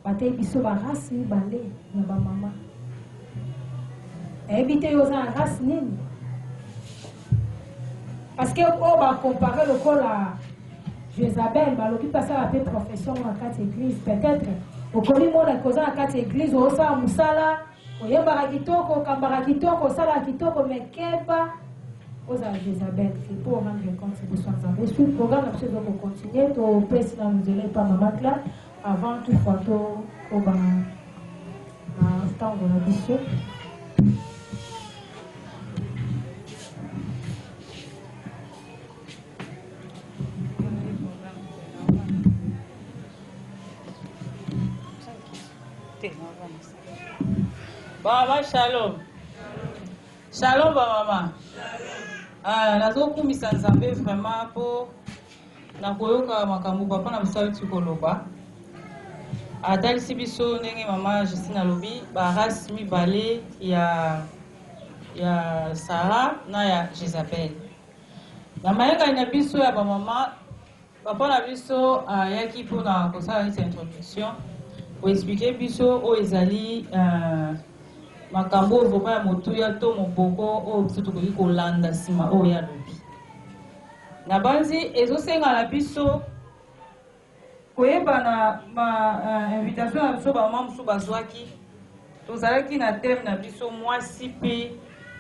Bate biso ba race ni balé na ba maman. Éviter aux race nini. Parce que on va comparer le col à Jézabel, bah l'occupe pas ça la profession dans quatre églises peut-être. Au coli moi la cause à quatre églises au sa musala, au yamba kitoko, kambara kitoko, sala kitoko mais keba aux Jézabel. C'est pour rendre compte de son sang. Et sur le programme après on va continuer to pèse dans nous allez pas maman là avant tout photo au ba instant de la biso. Baba shalom. Shalom ba mama. Nazokumisa Nzambe vraiment pour na koyoka makambo papa na bisala tikoloba. Atalisi biso ndenge mama Justine alobi ba race mibale ya Sarah na ya Jezabel. Na mayaka na biso ya ba mama papa na biso yaki pona kosala cette introduction pour expliquer biso o ezali makambo vraiment ya motuya to moboko o biso tokoki kolanda nsima oyo ya lobi na banzi ezosenga na biso koyeba na invitation na biso bamama mosusu bazwaki tozalaki na thème na biso mwasi mpe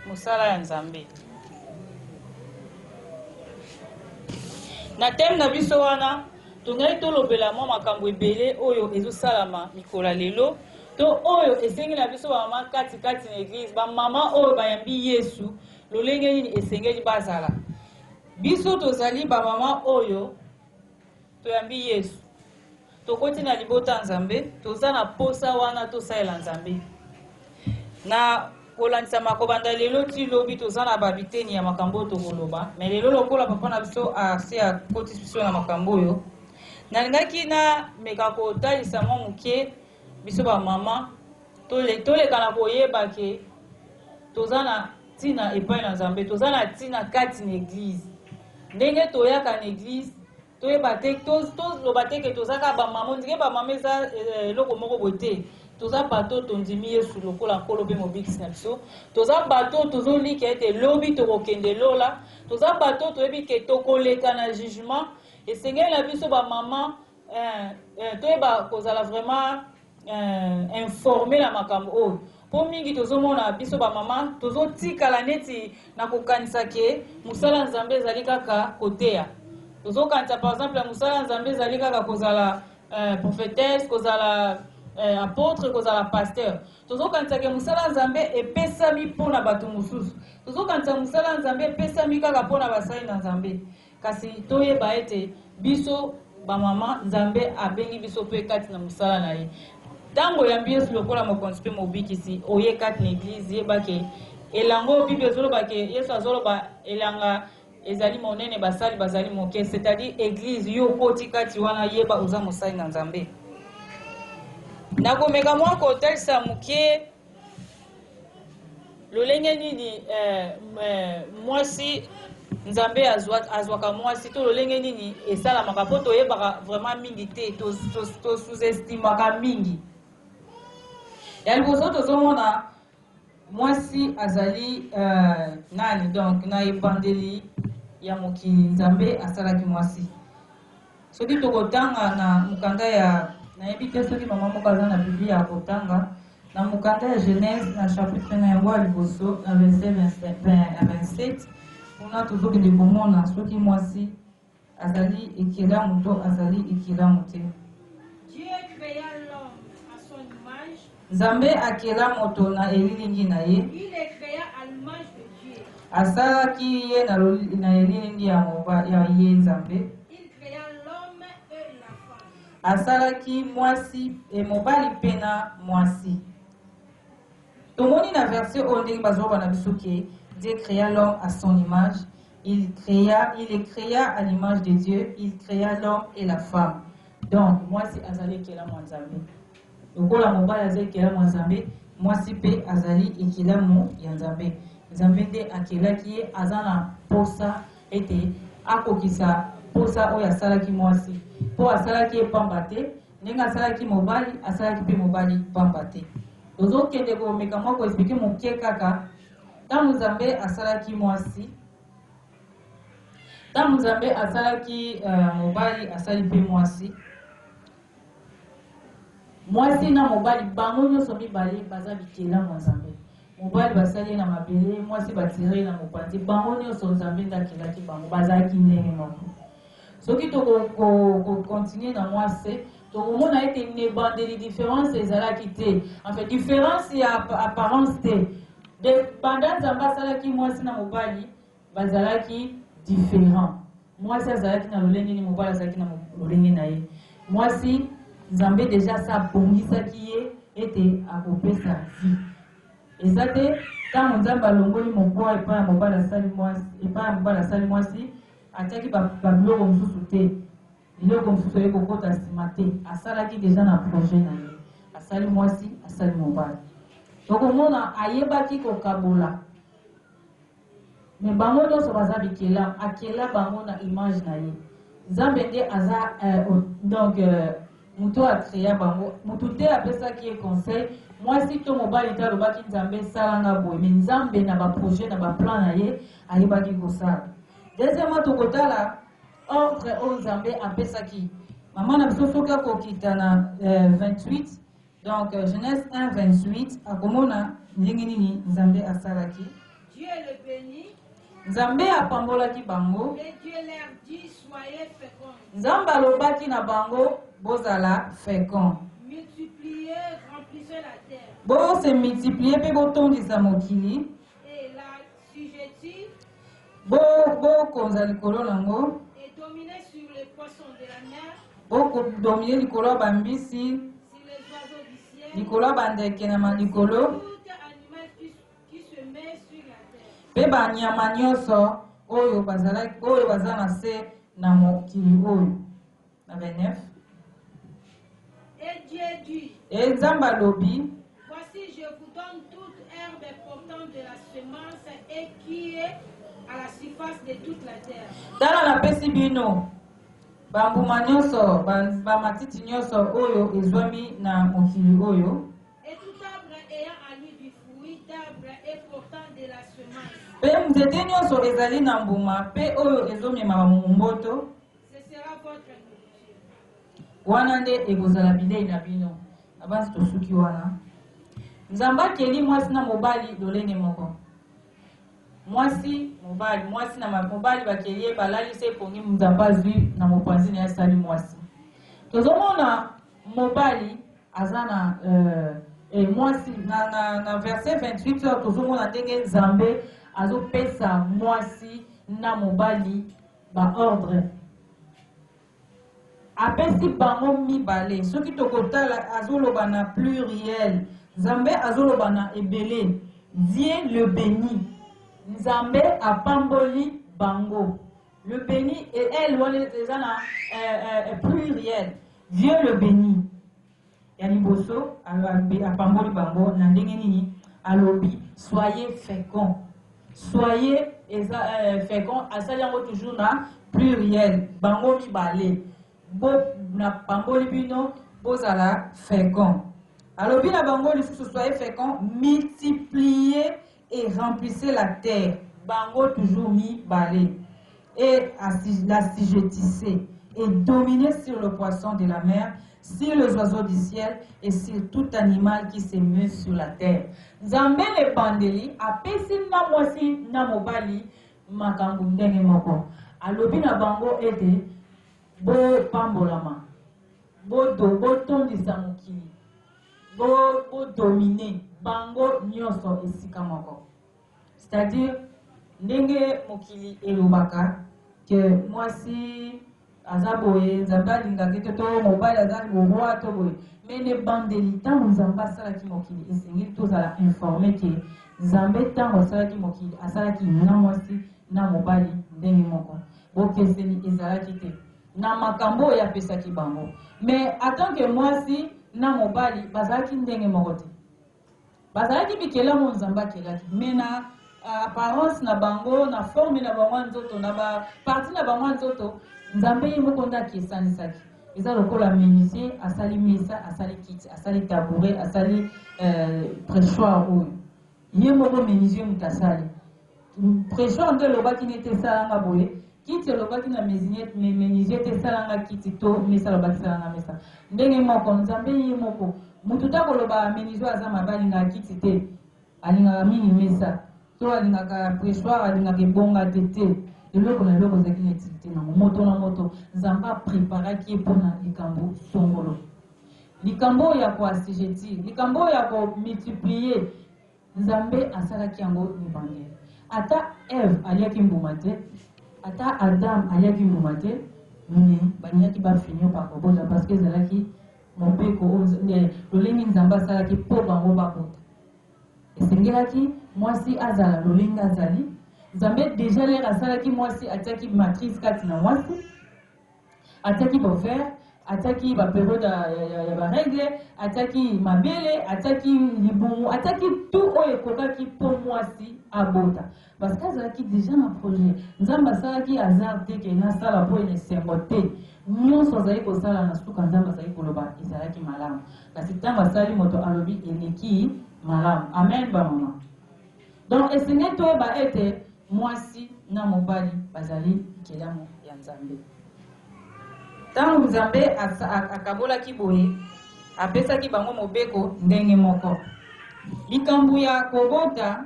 mosala ya Nzambe. Na thème na biso wana tongeli tolobela mwa makambo ebele oyo ezosalama mikolo lelo to oyo esengi na biso bamama kati na église bamama oyo bayambi Yesu lolenge nini esengeli bazala biso tozali bamama oyo toyambi Yesu tokoti na libota Nzambe toza na posa wana tosalela Nzambe na kolandisa makobanda lelo ti lobi toza na babiteni ya makambo tokoloba mais lelo lokola papa na biso ase akotisi biso na makambo oyo nalingaki na meka kotalisa mwa moke biso bamama toleka na koyeba ke toza na ntina epai na Nzambe toza na ntina kati na église ndenge toyaka na église toyeba te toloba te ke tozaka bamama ndenge bamama eza eloko moko boye te toza bato tondimi Yesu lokola nkolo mpe mobikisi na biso toza bato tozolika ete lobi tokokende lola toza bato toyebi ke tokoleka na jugement esengeli na biso bamama toyeba kozala vraiment informé na makambo oyo po mingi tozomona biso bamama tozotikala neti na kokanisa ke mosala Nzambe ezali kaka koteya tozokanisa par exemple mosala Nzambe ezali kaka kozala prophétesse kozala apôtre kozala pasteur tozokanisa ke mosala Nzambe epesami mpona bato mosusu tozokanisa mosala Nzambe epesami kaka mpona basali na Nzambe kasi toyeba ete biso bamama Nzambe abengi biso mpe kati na mosala na ye tango yambi Yesu lokola mokonzi mpe mobikisi oye kati na église yebake elango bible ezoloba ke Yesu azoloba elanga ezali monene basali bazali moke c'est-à-dire église yo koti kati wana yeba oza mosali na Nzambe nakomeka mwa kotalisa moke lolenge nini mwasi Nzambe azwaka mwasi to lolenge nini esalamaka mpo toyebaka vraiment mingi te sous-estimaka mingi ya liboso tozomona mwasi azali nani donc na ebandeli ya mokili Nzambe asalaki mwasi soki tokotanga na mokanda ya nayebi te soki mama moko aza na biblia ya kotanga na mokanda ya Genèse na chapitre na yango ya liboso na verset 27 kuna tozokende komona soki mwasi azali ekelamu to azali ekelamu te. Nzambe akela moto na elilingi na ye asalaki ye na elilingi ya ye Nzambe asalaki mwasi mobali mpe na mwasi. Tomoni na verset oyo ndenge bazoba na biso ke Dieu créa l'homme à son image, il les créa à l'image de Dieu, il créa l'homme et la femme. Donc mwasi azali ekelamu Nzambe lokola mobali azali ekelamu Nzambe mwasi mpe azali ekelamu ya Nzambe. Nzambe nde akelaki ye aza na posa ete akokisa posa oyo asalaki mwasi mpo asalaki ye pamba te ndenge asalaki mobali asalaki mpe mobali pamba te. Tozokende komeka mwa koexplike moke kaka ntango Nzambe asalaki mwasi, ntango Nzambe asalaki mobali asali mpe mwasi, mwasi na mobali bango nyonso mibale baza bikelamu ya Nzambe. Mobali basali na mabele, mwasi batire na mopanzi, bango nyonso Nzambe ndakelaki bango bazalaki ndenge moko. Soki tokokontinue na mwasi tokomona ete nebandeli différence ezalaki te. En fait différence ya apparence te. Pendant Nzambe asalaki mwasi na mobali bazalaki différent. Mwasi azalaki na lolenge ni mobali azalaki na lolenge na ye. Mwasi Nzambe déjà sa bongisaki ye ete akopesa vie. Eza te ntango Nzambe alongoli mokwa epai ya mobali asali mwasi atiaki babiloko mosusu te. Biloko mosusu ye kokota nsima te. Asalaki déjà na projet na ye. Asali mwasi asali mobali. Tokomona ayebaki kokabola. Me bango nyonso baza bikelamu akela bango na image na ye. Nzambe nde aza donc muto akrea bango. Mutu te apesaki ye conseil. Mwasi to mobali te alobaki Nzambe salanga boye. Me Nzambe na baprojet na baplan na ye ayebaki kosala. Deuxièmement tokotala ordre oyo Nzambe apesaki. Mama na biso soki akokita na 28 donc Genèse 1 28 akomona ndenge nini Nzambe asalaki. Dieu le bénit. Nzambe apambolaki bango. Et Dieu leur dit soyez féconds. Nzambe alobaki na bango bozala fécond. Multipliez, remplissez la terre. Bo se multiplier pe botondisa mokili. Et la sujettie. Bo konza likolo nango. Et dominez sur les poissons de la mer. Bo dominer likolo ya bambisi. Sur les oiseaux du ciel. Likolo ya bandeke na malikolo. Tout animal qui se met sur la terre. Pe banyama nyonso oyo baza na se na mokili oyo. Na 29. Et Dieu dit. Et Nzambe alobi. Voici, je vous donne toute herbe portant de la semence et qui est à la surface de toute la terre. Tala napesi bino bambuma nyonso bamatiti nyonso oyo ezwami na mokili oyo. Et tout arbre ayant en lui du fruit d'arbre et portant de la semence. Pe nzete nyonso ezali na mbuma pe oyo ezomema mumboto. Ce sera votre nourriture. Wana nde ekozala bilei na bino. Abasi tosuki wana. Nzambe akeli mwasi na mobali lolenge moko. Mwasi na mobali bakelie balali se pongi Nzambe azwi na mopanzi na asali mwasi. Tozomona mobali azana mwasi na verset 28 tozomona ndenge Nzambe azopesa mwasi na mobali ba ordre. Apesi bango mibale. Soki tokotala azoloba na pluriel. Nzambe azoloba na ebele. Dieu le bénit. Nzambe apamboli bango. Le béni et elle déjà na pluriel. Dieu le bénit. Yani boso apamboli bango na ndenge nini alobi soyez féconds. Soyez féconds asali yango toujours na pluriel. Bango mibale. Bo na pamboli bino bozala féconds. Alobi na bango lisusu soyez féconds, multipliez et remplissez la terre. Bango toujours mi balé. Et l'assujettissez. Et dominez sur le poisson de la mer, sur les oiseaux du ciel et sur tout animal qui se meut sur la terre. Nzambe le bandeli apesi na mwasi na mobali makambo ndenge moko. Alobi na bango ete bo pambolama. Bo tondisa mokili. Bo dominer. Bango nyonso esika moko. C'est-à-dire ndenge mokili elobaka que mwasi azaboye Nzambe alingaki to mobali azali roi to boye mais ne bandeli ntango Nzambe asalaki mokili esengeli tozala informé ke Nzambe ntango asalaki mokili asalaki na mwasi na mobali ndenge moko bokeseni ezalaki te na makambo oyo apesaki bango mais en tant que mwasi na mobali bazalaki ndenge moko te. Bazalaki bikelamu Nzambe akelaki mais na apparence na bango na forme na bango nzoto na ba partie na bango nzoto Nzambe ye moko nda kesanisaki eza lokola menuisier asali mesa asali kiti asali tabouret asali pressoir oyo ye moko menuisier moto asali pressoir nde elobaki nete esalanga boye kiti elobaki na menuisier te esalanga kiti to mesa elobaki esalanga mesa ndenge moko nzambe ye moko moto ta koloba menuisier aza mabe alingaka kiti te alingaka mingi mesa to alingaka pressoir alingaka ebonga te te eloko na eloko ezalaki na utilité nango moto na moto nzambe apreparaki ye mpona likambo songolo likambo oyo ya koassujetir likambo oyo ya komultiplie nzambe asalaki yango libandeli ata eve aliaki mbuma te ata adam aliaki mbuma te me balingaki bafinio bakoboza parce que ezalaki mobeko lolenge nzambe asalaki mpo bango babota esengelaki mwasi azala lolenge azali nzambe deja lere asalaki mwasi atiaki matrice kati na mwasi atiaki bovere atiaki baperiode ya baregle atiaki mabele atiaki libumu atiaki tout oyo ekokaki mpo mwasi abota parce que azalaki deja na projet nzambe asalaki hasard te ke nasala mpo ene esengo te nyonso azali kosala na suka nzambe azali koloba ezalaki malamu kasi ntango asali moto alobi eleki malamu amen bamama donc esengeli toyeba ete mwasi na mobali bazali kelamu ya nzambe ntango nzambe akabolaki boye apesaki bango mobeko ndenge moko likambo ya kobota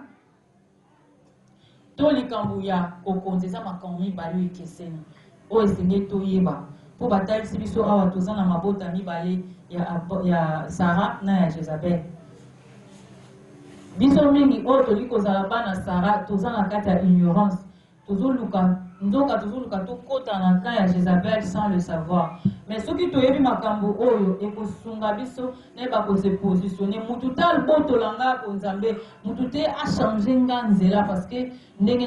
to likambo ya kokonza eza makambo mibale oyo ekeseni oyo esengeli toyeba mpo batalisi biso awa toza na mabota mibale ya Sara na ya Jezabel biso mingi oyo toli kozala bana Sara toza na kati ya ignorance tozoluka ndoka tozoluka tokota na kan ya Jezabel sans le savoir mais soki toyebi makambo oyo ekosunga biso nayeba kose positionne mutu ta botola nga po nzambe mutu te achange nga nzela parce que ndenge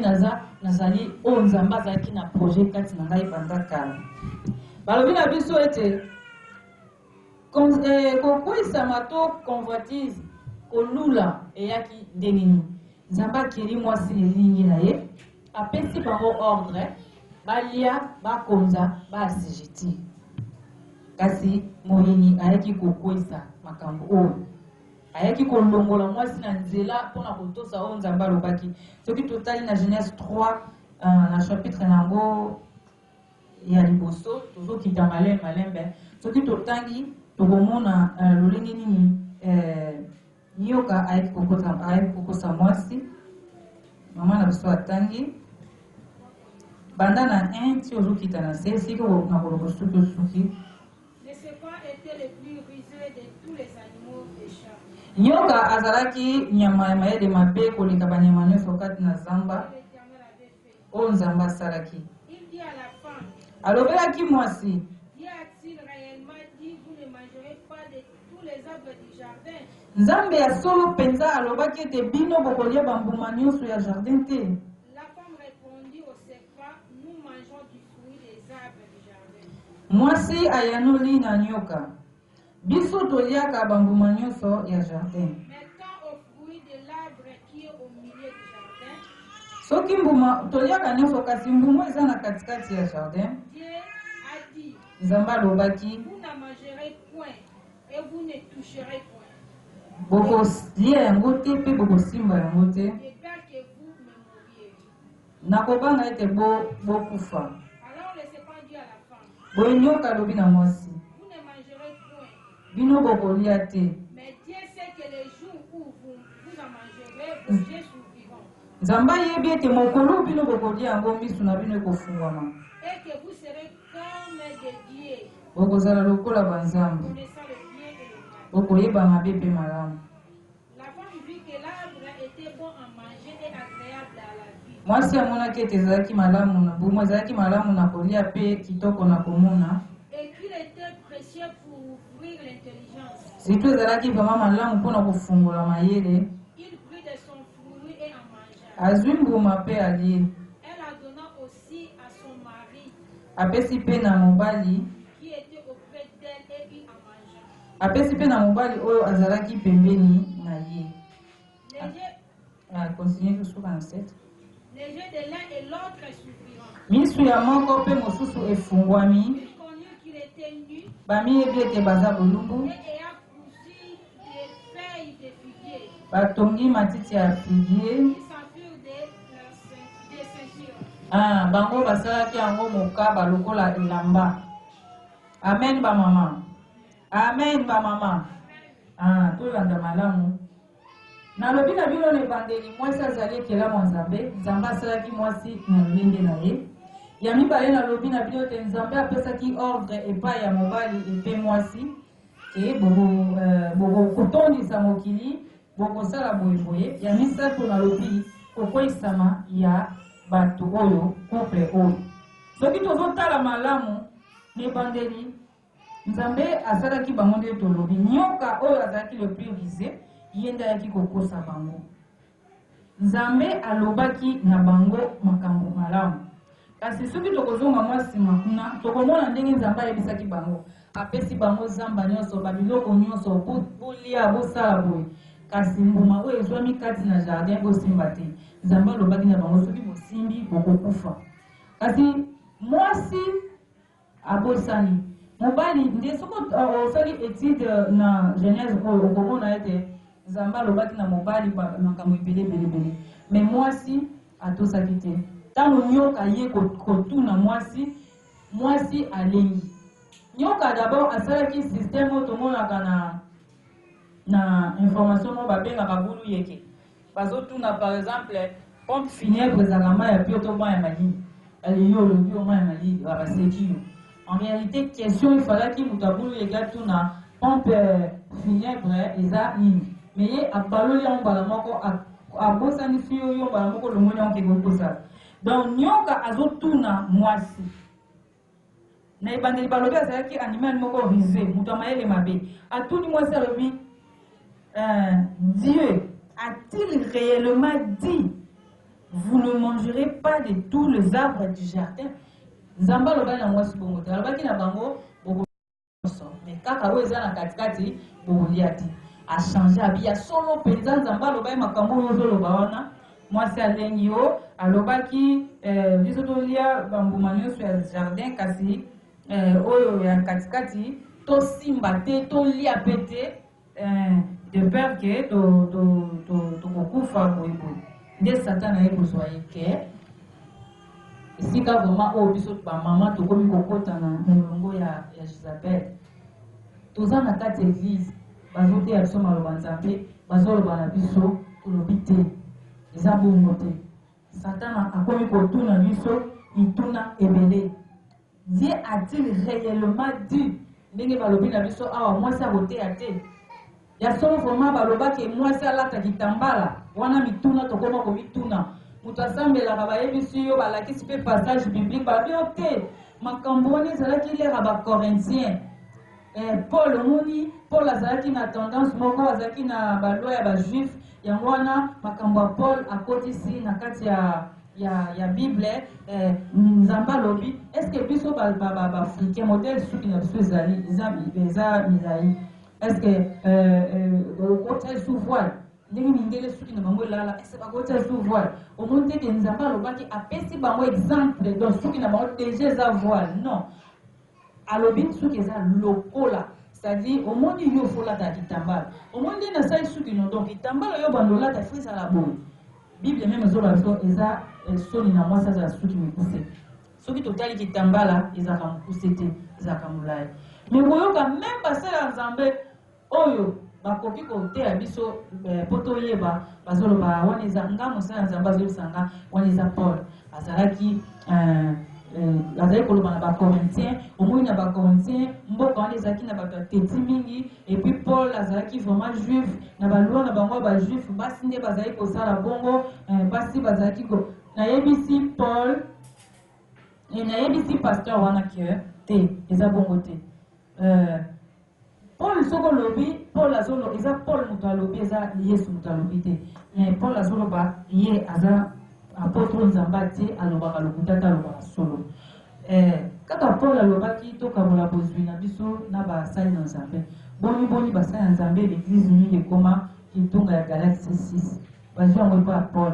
nazali oyo nzambe azalaki na projet kati na ngai banda kala balobi na biso ete kokwisama to convoitise kolula eyaki ndenge nini nzambe akeli mwasi elingi na ye apesi bango ordre balia bakonza baassujetir kasi moyini ayaki kokwisa makambo oyo ayaki kolongola mwasi na nzela mpona kotosa oyo nzambe alobaki soki totali na Genèse 3 na chapitre nango ya liboso tozokita malembe soki totangi tokomona lolenge nini nyoka ayaki kokosa mwasi mama na biso atangi banda na 1 ti ozokita na se siki na koloko suki osuki nyoka azalaki nyama ya mayede mabe koleka banyama nyonso kati na zamba oyo nzambe asalaki alobelaki mwasi nzambe ya solo mpenza alobaki ete bino bokolia bambuma nyonso ya jardin te mwasi ayanoli na nyoka biso toliaka bambuma nyonso ya jardin soki mbuma toliaka nyonso kasi mbuma eza na katikati ya jardin nzambe alobaki bokolia yango te mpe bokosimba yango te nakobanga ete bokufa boye nyoka alobi na mwasi bino bokolia te nzambe ayebi ete mokolo bino bokolia yango misu na bino ekofungwama bokozala lokola banzambe bokoyeba mabe mpe malamu mwasi amonaki ete ezalaki malamu na bomo ezalaki malamu na kolia mpe kitoko na komona surtout ezalaki vraimen malamu mpona kofungola mayele azwi mbuma mpe alie apesi mpe na mobali oyo azalaki pembeni na ye continue tosuka na 7 misu ya moko mpe mosusu efungwami Bami ebiete baza bolumbu. Et ayant cousu des feuilles de figuier. Batongi matiti ya figuier. Qui s'enfuirent des ceintures. Ah, bango basalaki yango mokaba lokola elamba. Amen ba mama. Amen ba mama. Ah, tolanda malamu. Nalobi na bino ne bandeli mwasi azali ekelamu nzambe. Nzambe asalaki mwasi na lolenge na ye. Ya mibale nalobi na bino te nzambe apesaki ordre epai ya mobali epe mwasi. E bobo kotondisa mokili bokosala boyeboye. Ya misato nalobi kokweyisama ya bato oyo couple oyo. Soki tozotala malamu ne bandeli nzambe asalaki bango nde tolobi nyoka oyo azalaki le plus risé ye nde ayaki kokosa bango. Nzambe alobaki na bango makambo malamu. Kasi soki tokozonga mwa nsima kuna tokomona ndenge nzambe ayebisaki bango apesi bango zamba nyonso babiloko nyonso bolia bosala boye. Kasi mbuma oyo ezwami kati na jardin bosimba te. Nzambe alobaki na bango soki bosimbi bokokufa. Kasi mwasi abosani mobali nde soko osali étude na Genèse oyo okomona ete nzambe alobaki na mobali makambo ebele. Mais mwasi atosaki te. Tango nyoka ye kotuna mwasi alengi. Nyoka d'abord asalaki système oyo tomonaka na information mo babengaka bulu yeke. Bazotuna par exemple pompe funèbre ezalaka mai ya pio to mai ya malili. Aliyo olobi o mai ya malili babaseki yo. En réalité, question il fallait qu'il moutaboulou les gars tout na pompe funèbre eza nini. Mais ye abaloli en balamoko abosani fiyo yo balamoko lomoni en kegokosa. Donc nyoka azotuna mwasi. Na ibandeli balobi azalaki animal moko risé, mutamayele mabe. Atuni mwasi alobi Dieu a-t-il réellement dit vous ne mangerez pas de tous les arbres du jardin? Nzamba loba na mwasi bongo te alobaki na bango bobo mais kaka oyo eza na katikati bolia te a changé abia solo penza nzamba loba makambo oyo ozoloba wana mwasi alengi yo alobaki biso tolia bambuma nyonso ya jardin kasi oyo ya katikati tosimba te tolia pe te de peur ke tokokufa boyeboye nde satana ekozwa ye ke esika vraiment oyo biso bamama tokomi kokota na molongo ya Jezabel. Toza na kati ya église bazoteya biso maloba nzambe bazoloba na biso tolobi te eza bongo te. Satana akomi kotuna biso mituna ebele. Dieu a-t-il réellement dit ndenge balobi na biso awa mwasi akoteya te? Ya solo vraiment balobaki mwasi alata kitambala wana mituna tokoma komituna. Mutasambelaka bayebisi yo balakisi pe passage biblique babio te makambo wana ezalaki lere ya bacorintien. Paul omoni Paul azalaki na tendance moko azalaki na balwa ya bajuif yango wana makambo ya Paul akotisi na kati ya bible nzambe alobi eske biso baafricain modele suki na biso ezali eza milai eske okota sous voile ndenge mindele suki na bango elala ese bakota sous voile omoni teke nzambe alobaki apesi bango exemple donc suki na bango déjà eza voile non alobi suki eza lokola c'est-à-dire omoni yo folata kitambala omoni nde nasali suki no donc kitambala yo bandolata ifo ezala boye bible meme ezoba biso eza soni na mwasi azala suki mikuse soki totali kitambala ezalaka mokuse te ezalaka molai mais boyoka meme basala ya nzambe oyo bakoki koteya biso po toyeba bazoloba wana eza nga mosala ya nzambe azolisa nga wana eza Paul azalaki azali koloba na bacorintien omoi na bacorintien mboka wana ezalaki na bato ya teti mingi epuis Paul azalaki vraiment juif na balwa na bango bajuif basi nde bazali kosala bongo basi bazalaki nayebisi Paul nayebisi pasteur wana ke te eza bongo te Paul soko lobi Paul azolo eza Paul moto alobi eza Yesu moto alobi te mais Paul azoloba ye aza apôtre nzamba te alobaka lokuta te alobaka solo kaka Paul alobaki tokabola bozwi na biso na basali na nzambe boni basali na nzambe l'église mingi ekoma kitunga ya Galatie 6 bazwi yango epa ya Paul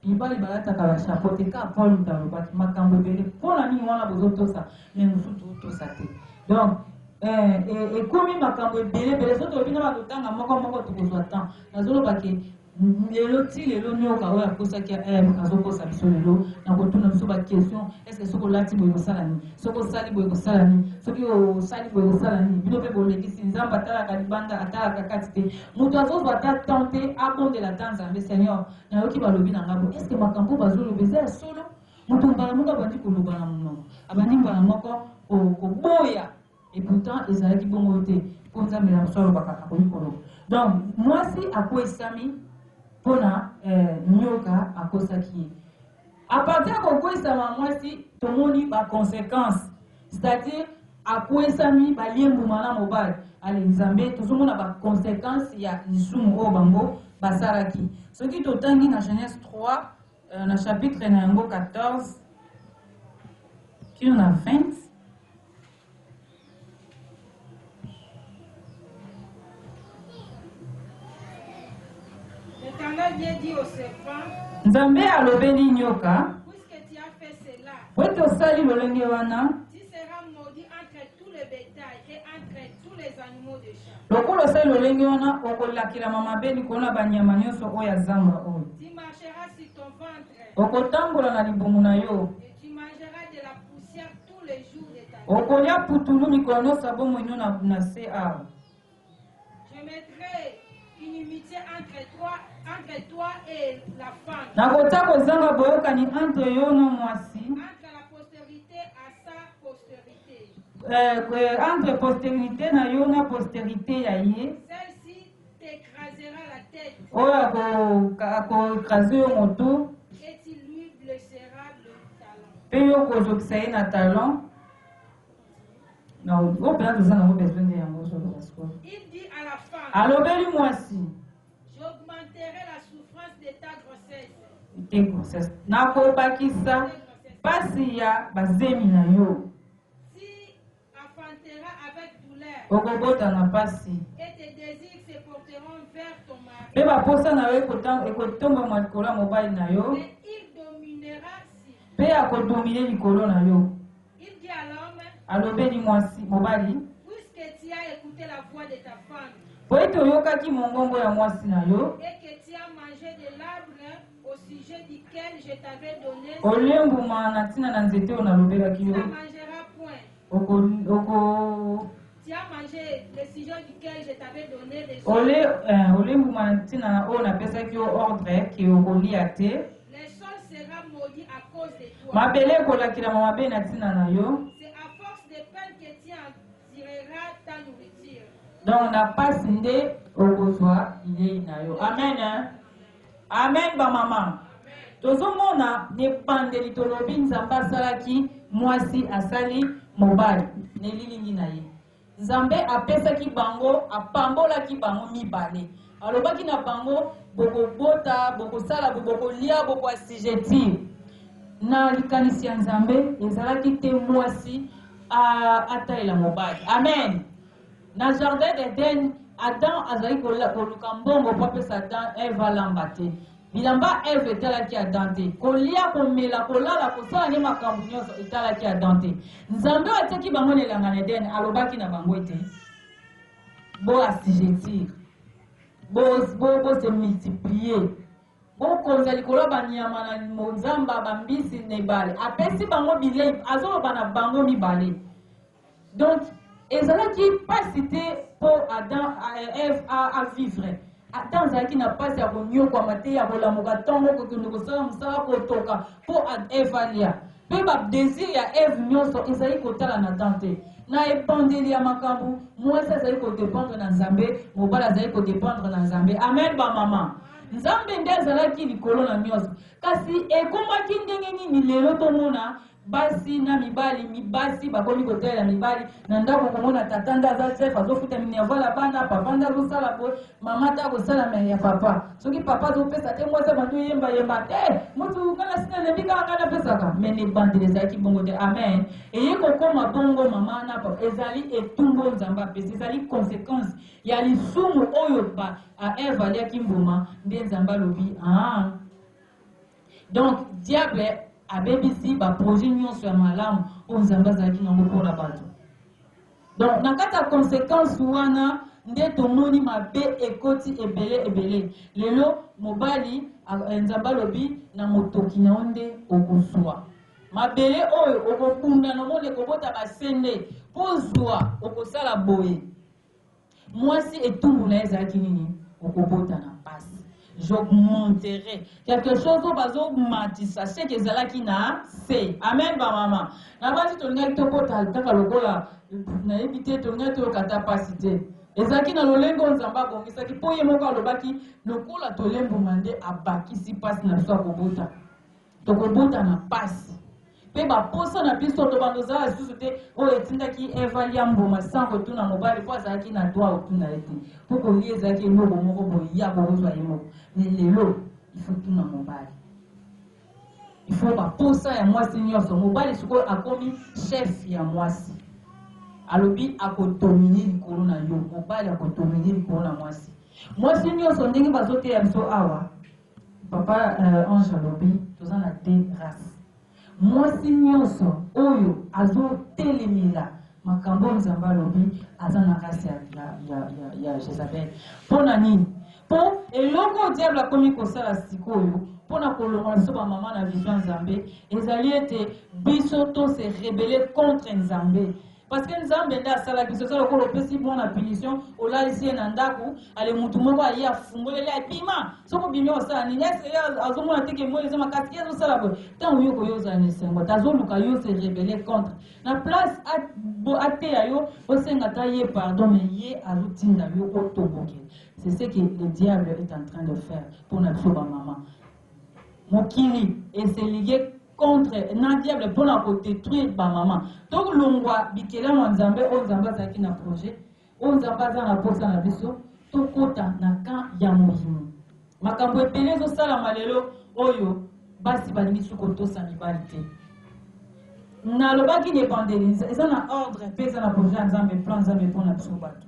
mibali balataka bachapeau te kaka Paul moto alobaki makambo ebele mpona mingi wana bozotosa mais mosusu totosa te donc ekomi makambo ebele soki tolobi na batotanga moko tokozwa temps nazoloba ke lelo ti lelo nyoka oyo akosaki azokosa biso lelo na kotuna biso baquestion estce soki olati boye kosala nini soki osali boye kosala nini soki osali boye kosala nini bino mpe bolekisi nzambe atalaka libanda atalaka kati te moto azozwa ata temps te abondela ata nzambe seigneur nayoki balobi na ngai bo estce makambo bazoloba eza ya solo moto mbala moko abandi koloba na monoko abandi mbala moko koboya et pourtant ezalaki bongo te mpo nzambe na biso alobaka akoki koloba donc mwasi akwesami mpona nyoka akosaki ye apartir ya kokwesama mwasi tomoni baconséquence c'est-à-dire akwesami baliembuma na mobali ale nzambe tozomona baconséquence ya lisumu oyo bango basalaki soki totangi na Genèse 3 na chapitre na yango 14 kino na 20 L'Éternel vient dire au serpent, nzambe alobeli nyoka puisque tu as fait cela, po tosali lolenge wana tu seras maudit entre tout le bétail et entre tous les animaux de champ. lokola osali lolenge wana okolakilama mabe likolo na banyama nyonso oyo ya zamba oyo Tu marcheras sur ton ventre okotambola na libumu na yo et tu mangeras de la poussière tous les jours de ta vie. okolia putulu mikolo nyonso ya bomoi no na se awa Je mettrai inimitié entre toi et la femme, nakotia kozanga boyokani entre yo na mwasi entre la postérité à sa postérité. entre postérité na yo na postérité ya ye Celle-ci t'écrasera la tête oyo akoekrase yo motu et tu lui blesseras le talon. mpe yo kozokisa ye na talon oyo mpena toza nango besoin nde yango ozoloba sikoyo Il dit à la femme, alobeli mwasi j'augmenterai la souffrance de ta grossesse. te grossesse nakobakisa mpasi ya bazemi na yo Tu enfanteras avec douleur okobota na mpasi et tes désirs se porteront vers ton mari. mpe baposa na yo ekotombama likolo ya mobali na yo Et il dominera si. mpe akodomine likolo na yo Il dit à l'homme, alobeli mwasi mobali puisque tu as écouté la voix de ta femme po ete oyokaki mongongo ya mwasi na yo et que tu as mangé de l'arbre au sujet duquel je t'avais donné, olembuma na ntina na nzete oyo nalobelaki tu yo n'en mangeras point. Tu as mangé le sujet duquel je t'avais donné des choses. olembuma na ntina oyo napesaki yo ordre ke okolia te Le sol sera maudit à cause de toi. mabele ekolakilama mabe na ntina na yo C'est à force de peine que tu en tireras ta nourriture. donc na pasi nde okozwa ilei na yo amen hein? Amen bamama tozomona nebandeli tolobi nzambe asalaki mwasi asali mobali nelilingi na ye nzambe apesaki bango apambolaki bango mibale alobaki na bango bokobota bokosala bokolia bokoasigetir na likanisi ya nzambe ezalaki te mwasi atalela mobali amen na jardin d'Eden Adam azali koluka mbongo po apesa Adam Eve alamba te bilamba Eve etalaki Adam te kolia komela kolala kosala ne makambo nyonso etalaki Adam te nzambe atiaki bango na elanga na Eden alobaki na bango ete boasigetir bose multiplier bokonza likolo banyama na nzamba bambisi na ebale apesi bango bilei azoloba na bango mibale donc ezalaki pasi te mpo Adam Eve avivre Adam azalaki na pasi ya konyokwama te ya kolamuka ntongo kokende kosala mosala kotoka mpo Eve alia mpe badésir ya Eve nyonso ezali kotala na Adam te na ebandeli ya makambo mwasi azali kodépendre na nzambe mobali azali kodépendre na nzambe amen bamama nzambe nde azalaki likolo na nyonso kasi ekomaki ndenge nini lelo tomona basi na mibali basi bakomi kotelela mibali na ndako komona tata nde aza chef azofuta minervala bana papa nde azosala boye mama te akosala me ya papa soki papa azopesa te mwasi abandu yembayemba te motu ngana sina nembi kaka ngana apesaka me nebandeli ezalaki bongo te amen eye kokoma bongo mama na papa ezali etumbo nzambe apesi ezali conséquence ya lisumu oyo Eve aliaki mbuma nde nzambe alobi donc diable abebisi baprojet nyonso ya malamu oyo nzambe azalaki nango mpona bato Donc na kata conséquence wana nde tomoni mabe ekoti ebele lelo mobali nzamba lobi na motoki na onde okozwa mabele oyo okokunda na monde kobota basende pozwa okosala boye mwasi etumbu na ezalaki nini okobota na pasi j'augmenterai quelque chose au bazo matisa c'est que ezalaki na se amen ba mama na basi tolingaki tokota kaka lokola na ebite tolingaki tokata pasi te ezalaki na lolengo nzambe abongisaki mpo ye moko alobaki lokola tolemboma nde abakisi pasi na biso akobota tokobota na pasi mpe baposa na biso tobanda ozala lisusu te oyo etindaki eva lia mboma sans kotuna mobali mpo azalaki na droit otuna ye te mpo kolia ezalaki eloko moko boye ya bokozwa ye moko me lelo ifo tuna mobali ifo baposa ya mwasi nyonso mobali sikoyo akomi chef ya mwasi alobi akodomine likolo na yo mobali akodomine likolo na mwasi mwasi nyonso ndenge bazoteya biso awa papa ange alobi toza na de race mwasi nyonso oyo azotelemela makambo nzambe alobi aza na race ya Jezabel mpona nini mpo eloko diable akomi kosala sikoyo mpona kolongola biso bamama na vision nzambe ezali ete biso to se rebele contre nzambe parce que nzambe nde asalaki biso eza lokola opesi mwana punition olalisi ye na ndako ale mutu moko aye afungoleli abima soki obimi osala nini ese azomona teke moi eza makasi ye azosala boye ntango yo koyo ozala na esengo te azoluka yo se rebele contre na place ateya yo osenga ta ye pardon mais ye azotinda yo otobokela c'est ce que le diable est en train de faire mpona biso bamama mokili eselige contre na diable pour la détruire ba maman donc longwa bikela mo nzambe o nzambe azaki na projet o nzambe aza na posa na biso to kota na kan ya moyimu makambo epele zo sala malelo oyo basi balingi suko to sa mibali te na lobaki ne bandeli eza na ordre pesa na projet nzambe plan nzambe pour na biso bato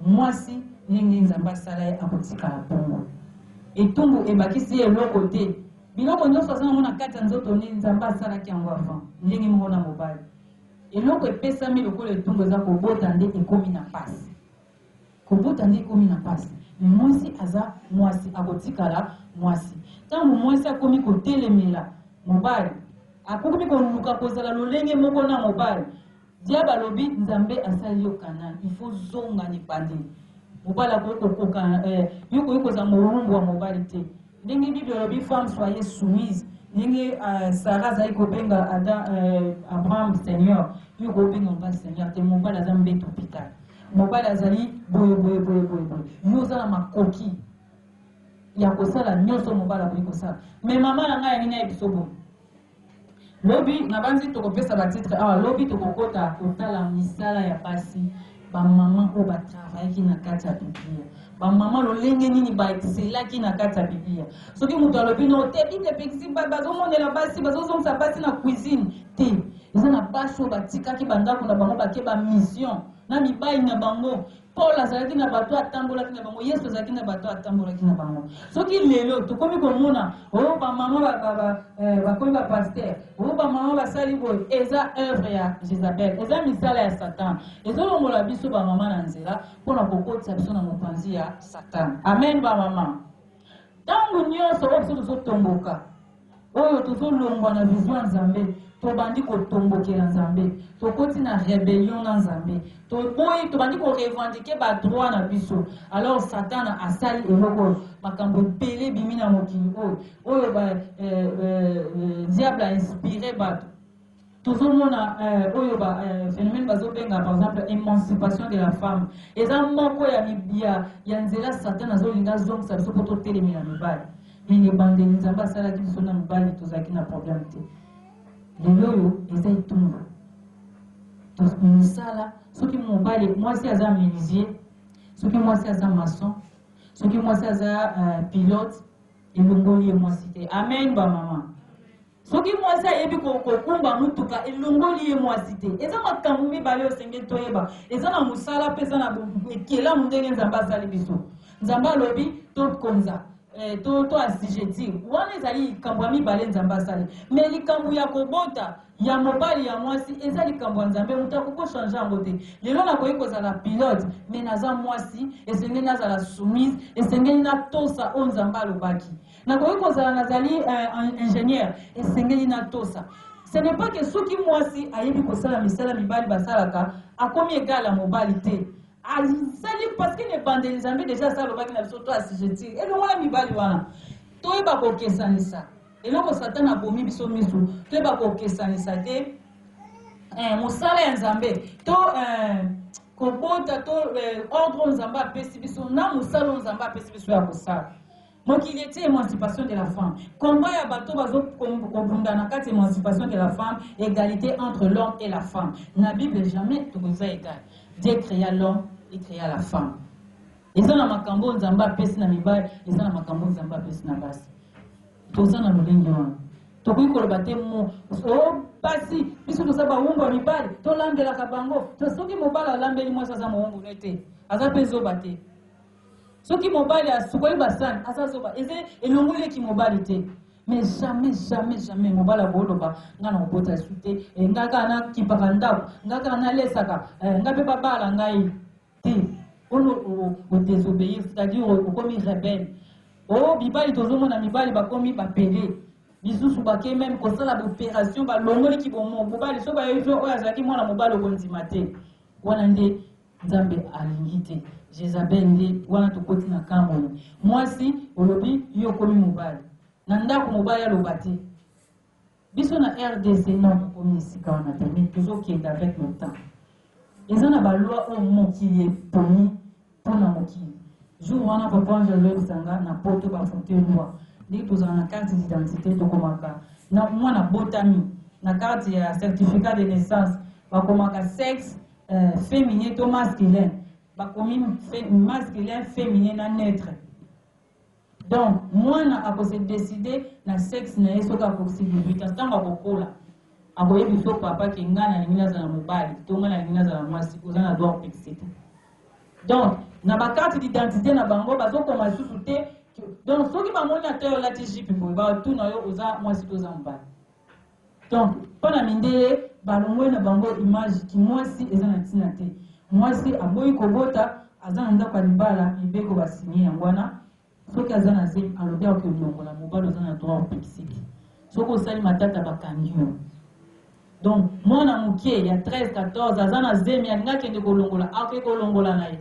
mwasi ningi nzambe sala ya akotika la bongo etumbu ebakisi eloko te biloko nyonso aza nango na kati ya nzoto nde nzambe asalaki yango avant ndenge moko na mobali eloko epesami lokola etumbu eza kobota nde ekomi na pasi kobota nde ekomi na pasi me mwasi aza mwasi akotikala mwasi ntango mwasi akomi kotelemela mobali akomi koluka kozala lolenge moko na mobali diable alobi nzambe asali yo kanani ifo zonga libandeli mobali akokokoka yo koyi kozala molumbu wa mobali te ndenge bible alobi femme soyez soumise ndenge Sarah azali kobenga Abraham Seigneur yo kobenga mobali Seigneur te mobali aza mbeto pitala mobali azali boye yo oza na makoki ya kosala nyonso mobali akoki kosala me mama na ngai yangi nayebi so boye lobi na banzi tokopesa batitre awa lobi tokokota kotala misala ya basi bamama oyo batravayaki na kati ya biblia bamama lolenge nini baexcelaki na kati ya biblia soki moto alobi no te bible epekisi bazomonela basi bazozongisa basi na cuisine te eza na basi oyo batikaki bandako na bango bake bamission na mibali na bango Paul azalaki na bato atambolaki na bango Yesu azalaki na bato atambolaki na bango soki lelo tokomi komona oyo bamama bakomi bapaster oyo bamama basali boye eza œuvre ya Jezabel eza misala ya Satan ezolongola biso bamama na nzela mpona kokotisa biso na mopanzi ya Satan amen bamama ntango nyonso oyo biso tozotomboka oyo tozolongwa na vision ya Nzambe tobandi kotombokela Nzambe tokoti na rébellion na Nzambe toboyi tobandi korevendike badroit na biso alors Satan asali eloko makambo ebele bimi na mokili oyo diable a inspiré bato tozomona oyo phénomène bazobenga par exemple émancipation de la femme eza moko ya nzela Satan azolinga azongisa biso po totelemela mibali mini bandeli Nzambe asalaki biso na mibali tozalaki na problème te lelo oyo eza etumbu misala soki mobali mwasi aza menuisier soki mwasi aza maçon soki mwasi aza pilote elongoli ye mwasi te amen bamama soki mwasi ayebi kokumba mutuka elongoli ye mwasi te eza makambo mibale osengeli toyeba eza na mosala mpe eza na ekelamu ndenge Nzambe asali biso Nzambe alobi tokonza to assujettir wana ezali likambo ya mibale nzambe asali mais likambo ya kobota ya mobali ya mwasi eza likambo ya nzambe moto akokochange yango te lelo nakoki kozala pilote mais naza mwasi esengeli nazala soumise esengeli natosa oyo nzambe alobaki nakoki kozala nazali ingénieur esengeli natosa. Ce n'est pas que soki mwasi ayebi kosala misala mibali basalaka akomi égal à mobali te azali parce que ne bande nzambe déjà ça lobaki na biso to assujettir elongo na mibali wana toyeba kokesanisa eloko satana abomi biso misu toyeba kokesanisa te mosala ya nzambe to kobota to ordre nzambe apesi biso na mosala nzambe apesi biso ya kosala. Donc il était émancipation de la femme. Combat ya bato bazo kobunda na kati émancipation de la femme, égalité entre l'homme et la femme. Na Bible jamais tout ça égal. Dieu créa l'homme, il créa la femme. Ils ont na makambo nzamba pesi na mibali, ils ont na makambo nzamba pesi na basi. Toza na mulingi wana. Tokuyi koloba te mo o basi biso toza ba wumba mibali, to lambela ka bango. To soki mobala lambeli mo sasa mo wumbu nete. Aza pezo bate. Soki mobali asukoli basani asazoba eze elongoli ki mobali te mais jamais mobali aboloba ngana kobota sute ngaka na kipaka ndako ngaka na lesaka ngabe babala ngai te ono o désobéir c'est-à-dire o komi rebelle o bibali tozomona mibali bakomi bapele bisusu bake même kosala opération balongoli ki bomo mobali so bayezo oyo azalaki mwana mobali okondima te wana nde nzambe alingi te. Jezabel nde wana tokoti na kambo mwasi olobi yo komi mobali na ndako mobali aloba te biso na RDC non komi esika wana te mais tozokenda avec le temps eza na baloi oyo mokili eponi mpona mokili jour wana papa Angelo Sanga na poto bafonte loi ndenge tozala na carte d'identité tokomaka na mwana botami na carte ya certificat de naissance bakomaka sexe féminin to masculin bakomi masculin féminin na neutre. Donc moi na akose décider na sexe na yeso ka possibilité tanga kokola akoye biso papa ke ngana ningina za mobali to ngana ningina za mwasi kozana droit fixité. Donc na ba carte d'identité na bango bazokoma susu te donc soki ba mona te la TJP pour ba tout na yo oza mwasi to za mobali. Donc pona mindele balongwe na bango image ki mwasi ezana tina te. Mwasi aboyi kobota azana ndako libala ibeko basinye yangwana soki azana zemi alobi akolongola mobali azana droit fixité. Soko osali matata bakangi yo. Donc mwana mokie ya 13 14 azana zemi alingaki kende kolongola akoki kolongola na ye.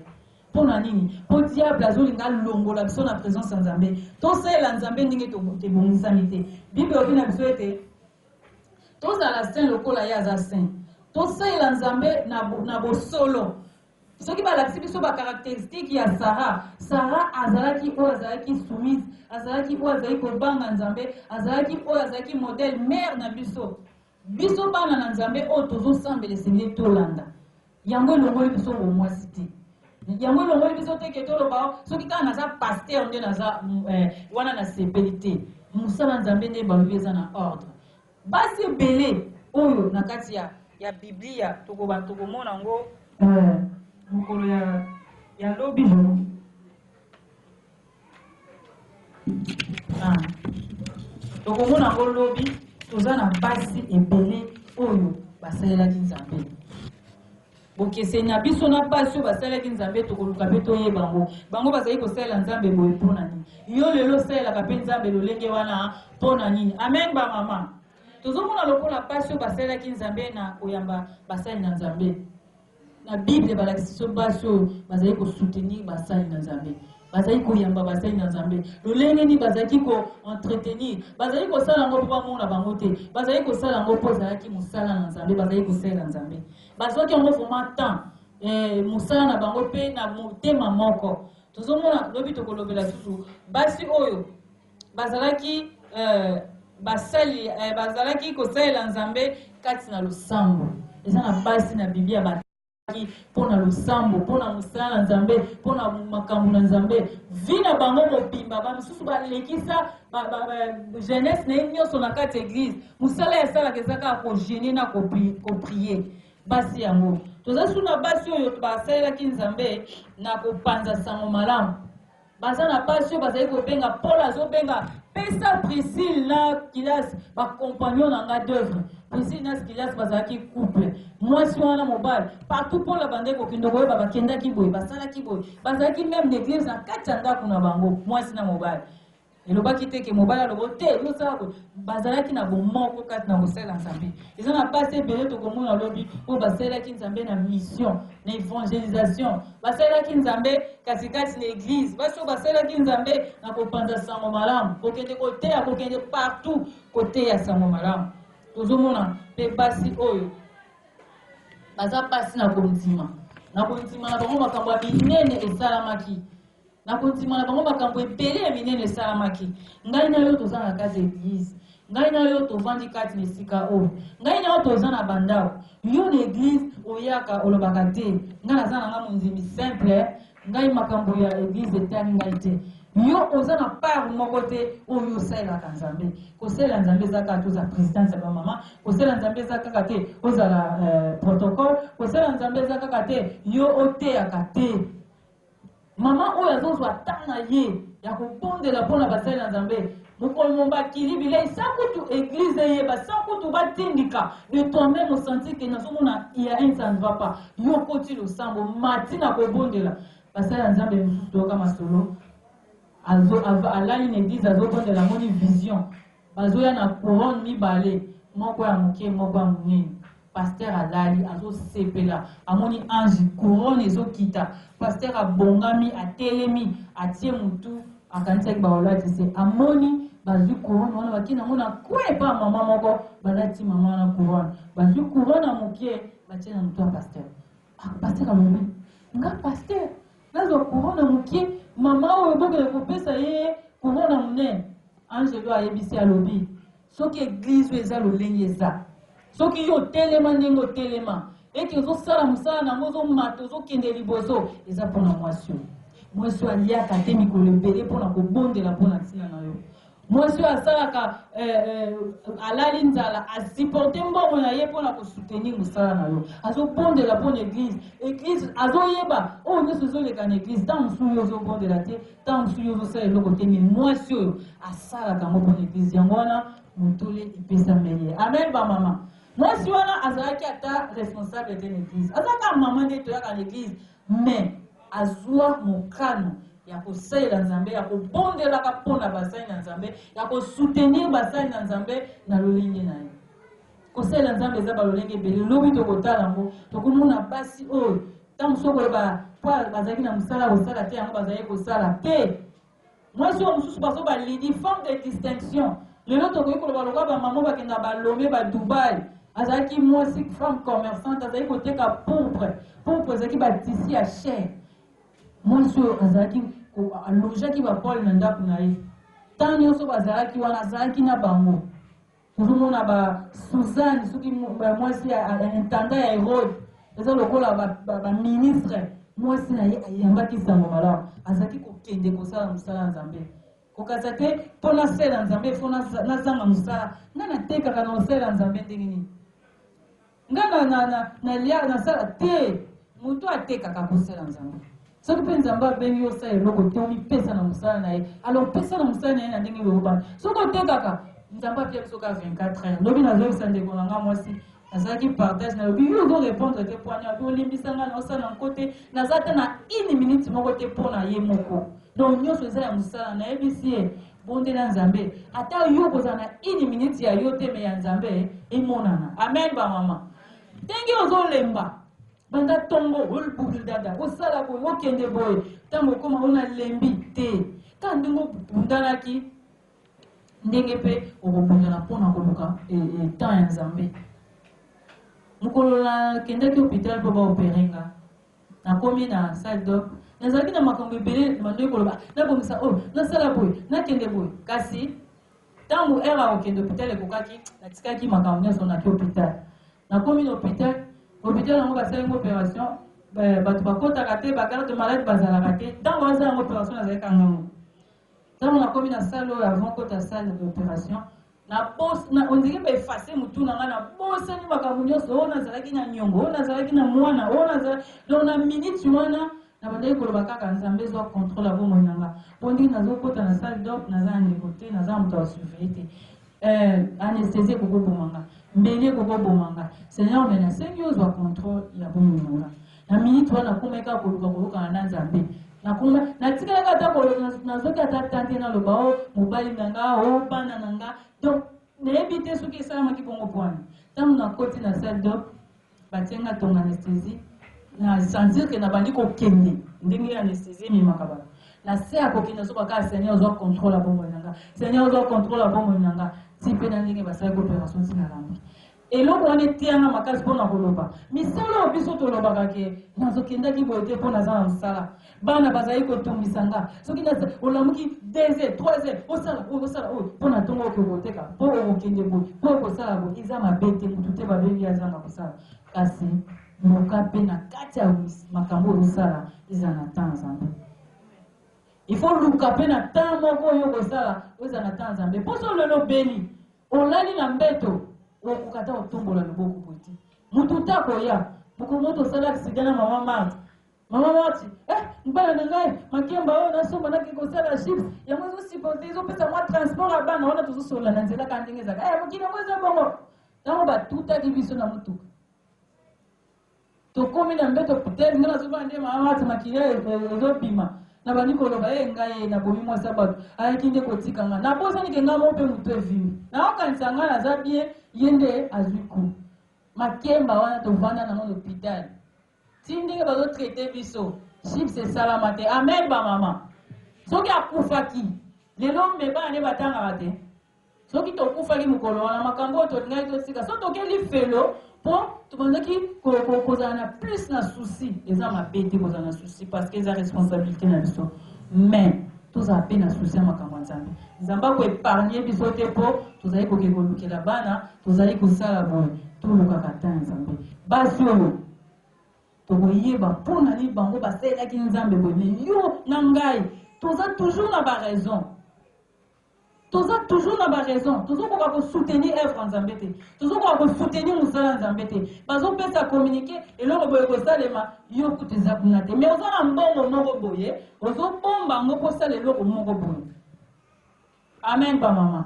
Pona nini? Po diable azolinga longola biso na présence ya Nzambe. Tosala Nzambe ndenge tobongisami te. Bible obi na biso ete tozala saint lokola ya za saint. Tosala Nzambe na bosolo. Soki balakisi biso ba caractéristique ya Sarah azalaki oyo azalaki soumise, azalaki oyo azalaki kobanga Nzambe, azalaki oyo azalaki modèle mère na biso. Biso bana na Nzambe oyo tozosambela esengeli tolanda. Yango elongoli biso bomwasi te. Yango elongoli biso te ke toloba soki kaka naza pasteur nde naza wana na sepeli te. Mosala Nzambe nde balobi eza na ordre. Basi ebele oyo na kati ya Biblia tokomona yango mokolo ya lobi jo tokomona yango lobi toza na basi ebele oyo basalelaki Nzambe bokeseni ya biso na basi oyo basalelaki Nzambe tokoluka mpe toyeba bango bazali kosalela Nzambe boye mpona nini yo lelo osalelaka mpe Nzambe lolenge wana mpona nini amen bamama tozomona lokola basi oyo basalelaki Nzambe na koyamba basali na Nzambe na Bible balakisi so basi oyo bazali kosoutenir basali na Nzambe bazali koyamba basali na Nzambe lolenge ni bazali ko-entretenir bazali kosala yango mpo bamona bango te bazali kosala yango mpo ezalaki mosala na Nzambe bazali kosalela Nzambe bazwaki yango vraiment temps mosala na bango mpe na motema moko tozomona lobi tokolobela susu basi oyo bazalaki bazalaki kosalela Nzambe kati na losambo eza na basi na Biblia pona losambo pona mosala na Nzambe pona makambo na Nzambe vina bango mobimba bamisusu balekisa jeunesse na nyonso na kati église mosala yasalaka ezaka kogene na koprie basi yango toza suna basi oyo basalelaki Nzambe na kopanza sango malamu baza na pasi oyo bazali kobenga Paul azobenga pesa Priscille na Kilas bacompagnon na nga d'œuvre. Priscille na Kilas bazalaki couple mwasi wana mobali partout Paul abandaki kokende koyeba bakendaki boye basalaki boye bazalaki même l'église na kati ya ndako na bango mwasi na mobali elobaki te ke mobali alobo te yosala bazalaki na bomoko kati na kosala Nzambe eza na pasi ebele tokomona lobi oyo basalaki Nzambe na mission na évangélisation basalaki Nzambe katikati na église basi oyo basalaki Nzambe na kopanza sango malamu kokende koteya kokende partout koteya sango malamu tozomona mpe basi oyo baza pasi na kondima na bango makambo ya minene esalamaki na kondima na bango makambo ebele ya minene esalamaki ngai na yo toza na kati ya église ngai na yo tovandi kati na esika oyo ngai na yo toza na bandako yo na église oyaka olobaka te ngai naza na nga mondimi simple ngai makambo ya église etali ngai te yo oza na part moko te oyo osalelaka Nzambe kosalela Nzambe eza kaka te oza présidence ya bamama kosalela Nzambe eza kaka te ozala protocole kosalela Nzambe eza kaka te yo oteyaka te mama oyo azozwa ta na ye ya kobondela mpona basalela Nzambe mokolo mombakili bilei sankutu église eyeba sankutu batindika de toi-même osenti ke nazomona ya un ça ne va pas yo koti losambo mati na kobondela basalela Nzambe mosusu toyoka masolo alali na église azobondela moni vision bazoya na couronne mibale moko ya moke moko ya monene pasteur alali azosepela amoni ange couronne ezokita pasteur abongami atelemi atie mutu akanisaki baolati se amoni bazwi couronne wana bakina mona kwepa mama moko balati mama wana couronne bazwi couronne ya moke batie na mutu ya pasteur pasteur alobi nga pasteur nazwa couronne ya moke mama oyo bokele kopesa ye couronne ya monene ange lo ayebisi alobi soki église oyo eza lolenge eza soki yo telema ndenge otelema eke ozosala mosala nango ozomata ozokende liboso eza mpona mwasi oyo mwasi oyo aliaka te mikolo ebele mpona kobondela mpona ntina na yo mwasi oyo asalaka alali nzala asiporte mbongo na ye mpona kosoutenir mosala na yo azobondela mpona église église azoyeba oyo nyonso ezoleka na église ntango mosusu yo ozobondela te ntango mosusu yo ozosala eloko te me mwasi oyo asalaka yango mpona église yango wana motole epesameli ye amen bamama mwasi wana azalaki ata responsable te na église azalaka mama nde toyaka na église mais azwa mokano ya kosalela Nzambe ya kobondelaka mpona basali na Nzambe ya kosoutenir basali na Nzambe na lolenge na ye kosalela Nzambe eza balolenge ebele lobi tokotala yango tokomona basi oyo ntango mosusu koyeba po bazalaki na mosala kosala te yango bazali kosala te mwasi oyo mosusu bazo balidi forme de distinction lelo tokoki koloba lokwa bamama bakenda balome badubai azalaki mwasi femme commerçante azalaki koteka pourpre ezalaki batisi ya chair mwasi oyo azalaki alojaki bapole na ndako na ye ntango nyonso bazalaki wana azalaki na bango tozomona basuzane soki mwasi ya intendant ya Hérode eza lokola baministre mwasi na ye ayambaki sango malamu azalaki kokende kosala mosala ya Nzambe kokasa te mpo nasala Nzambe fo nazanga mosala nga natekaka na osala Nzambe ndenge nini nga nalia nasala te moto atekaka kosala Nzambe soki mpe Nzambe abengi osala eloko te omipesa na mosala na ye alors pesa na mosala na ye na ndenge loyobana soki otekaka Nzambe apia biso ka 24 heures lobi nazoyebisa ndeko na nga mwasi nazalaki partage nalobi yo ozorépondre te poani abi olimbisanga na osala nko te naza te na 1 minute moko te mpo na ye moko donc nyonso eza ya mosala nayebisi ye bondela Nzambe ata yo kozala na 1 minute ya yo te me ya Nzambe emonana amen bamama ndenge ozolemba banda tongo olbudada osala boye okende boye ntango okoma ona lembi te ka ndenge obundanaki ndenge mpe okobundana mpona koluka temps ya Nzambe mokolo nakendaki hôpital mpo baoperenga nakomi na salle d'op nazalaki na makambo ebele mandoki koloba nabongisa oyo nasala boye nakende boye kasi ntango ere akokende hôpital ekokaki natikaki makambo nyonso naki hôpital nakomi na hôpital yango basalinga opération bato bakotaka te bagarde malade bazalaka te ntango bazala yango opération nazalaki kangango ntango nakomi na salle oyo avant kota salle d'opération ondiki baefase mutu na ngai nabosani makambo nyonso oyo nazalaki na nyongo oyo nazalaki na mwana oyo nazalaki donc na minute wana na bandai koloba kaka nzambe zo contrôle abo monanga bondi nazo kota na salle d'op naza ndekote naza muto surveiller anesthésie koko bomanga mbele koko bomanga Seigneur mena Seigneur zo contrôle ya bo monanga na minute wana komeka koluka na nzambe na kuma na tikala kata koloka nazo kata tante na loba mobali nanga bana nanga donc n'ébite ce qui ça maki bongo point tant na koti na salle d'op batenga ton anesthésie na sentir que na bandi ko kende ndenge anesthésie mi makaba na se akokina so baka Seigneur zo contrôle la bombe nanga Seigneur zo contrôle la bombe nanga ti pe na ndenge basala ko opération sina lambi et là on était en makasi pona koloba misala biso to lobaka ke nazo kenda ki boite pona za msala bana bazali ko tumbisanga soki na olamuki 2h 3h osala pona tongo ko boteka po ko kende bo po ko sala bo iza mabete mutu te babeli azanga kosala kasi mokape na kati ya makambo osala iza na temps nzambe il faut lukape na temps moko yo kosala oza na temps nzambe poso lelo beni olali na mbeto okukata otombola loboko boti mutu tako ya bukumoto sala kisigana mama Marthe mbala na ngai makemba oyo nasomba na kikosala chips ya mwezo supporter zo pesa mwa transport abana wana tuzosola na nzela kandengeza mukina mwezo bongo tango batuta kibiso na mutuka tokomi na mbeto peut-être ngana zo bande Marthe makile ezo pima na bani koloba ngai na bomi mwa sabato ayakinde kotikanga na bosa ni kenga mo pe mutu evimi na okanisa nga na za bien yende azuku makemba wana tovanda na l'hôpital tindenge bazo traiter biso chips salama te amen ba mama soki akufaki lelo meba ne batanga te soki tokufaki mukolo wana makambo to ngai to sika so tokeli felo po tobandaki kozala na plus na souci eza mabete kozala na souci parce que eza responsabilité na biso mais tozala pe na souci ya makambo ya nzambe nzambe akoepargne biso te po tozali koke kolukela bana tozali kosala boye tolukaka ta ya nzambe basi oyo tokoyeba mpona nini bango basalelaki nzambe boye mais yo na ngai toza toujours na baraison tozokoka kosoutenir œuvre nzambe te tozokoka kosoutenir mosala nzambe te bazopesa communiqué eloko boye kosalema yo kutu eza kuna te mais oza na mbongo moko boye ozobomba yango posala eloko moko boye amen bamama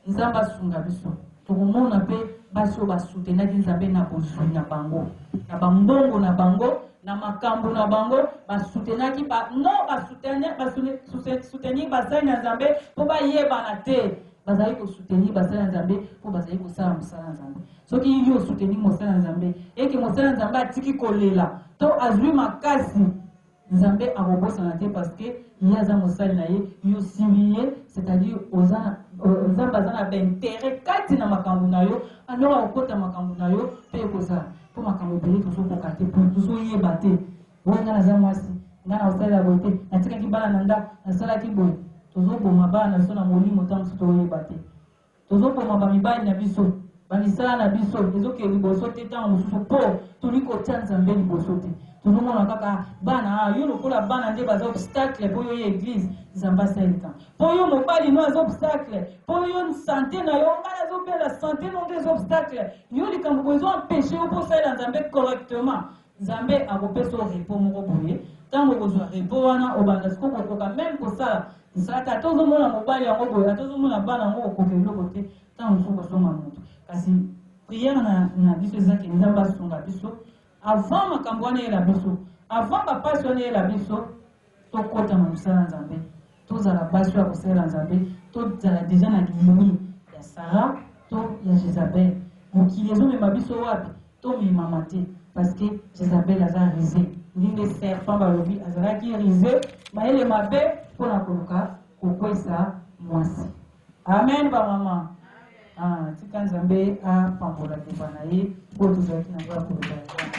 nzambe asunga biso tokomona mpe basi oyo basoutenaki nzambe na bozwi na bango na bambongo na bango na makambo na bango basoutenaki basoutenir basali na nzambe mpo bayebana te bazali kosoutenir basali na nzambe mpo bazali kosala mosala na nzambe soki yo osoutenir mosala na nzambe eke mosala na nzambe atiki kolela to azwi makasi nzambe akobosana te parce que ye aza mosali na ye yo simbi ye c'est-à-dire nzambe aza na baintere kati na makambo na yo alors akokota makambo na yo mpe ekozala mpo makambo ebele tozokoka te po tozoyeba te oyo ngai naza mwasi ngai na kosalela boye te natikaki bana na ndako nasalaki boye tozoboma bana na biso na molimo ntango mosusu toyeba te tozoboma bamibali na biso bamisala na biso ezokee liboso te ntango mosusu mpo toli kotia nzambe liboso te tozomona kaka bana yo lokola bana nde baza obstacle mpo yo ye église nzambe asalika mpo yo mobali no aza obstacle mpo yo sante na yo ngai azobela sante no nde eza obstacle yo likambo boye ezoempêche yo mpo osalela nzambe correctement nzambe akopesa o repos moko boye ntango okozwa repos wana obanda siko kokoka meme kosala nsala te ata ozomona mobali yango boye ata ozomona bana yango okoka eloko te ntango mosusu kosonga moto kasi priere na biso ezaki nzambe asunga biso avant makambo wana eyela biso avant bapasi wana eyela biso tokota na mosala nzambe tozala basi ya kosalela nzambe tozala deja na linie ya Sara to ya Jezabel mokili ezomema biso wapi tomemama te parce que Jezabel aza rise ndenge serpent balobi azalaki rise mayele mabe mpona koluka kokwesa mwasi amen bamama tika nzambe apambola liba na ye po tozalaki na ngo ya koluka